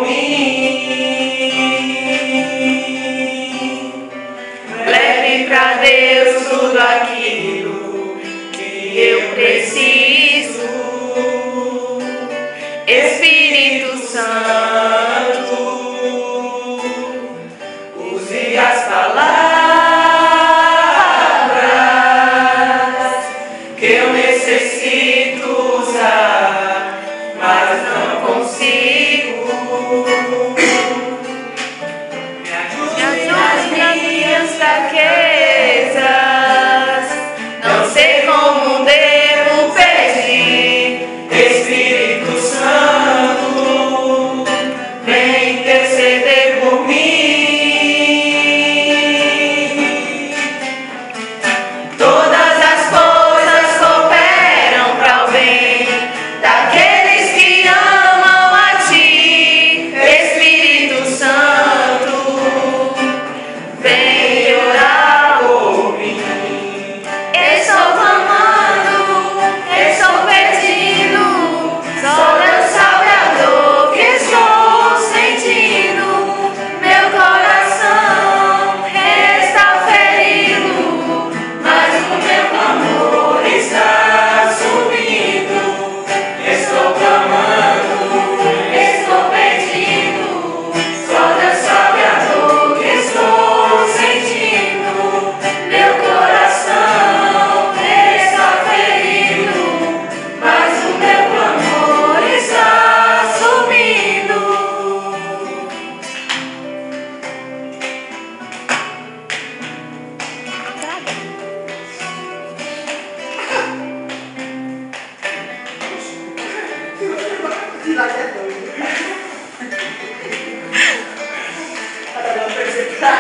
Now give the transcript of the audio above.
mim. Leve pra Deus tudo aquilo que eu preciso. Espírito Santo, use as palavras que eu necessito usar, mas não consigo. Me ajude nas minhas fraquezas, não sei como devo pedir. Espírito Santo, vem interceder por mim. Todas as coisas cooperam para o bem daqueles que amam a Ti. Espírito Santo, vem orar por mim. Estou clamando, estou pedindo, só Deus sabe a dor que estou sentindo. Meu coração está ferido, mas o meu clamor está subindo. Estou clamando, estou pedindo, só Deus sabe a dor que estou sentindo. Meu coração está ferido, mas o meu clamor está subindo. Tá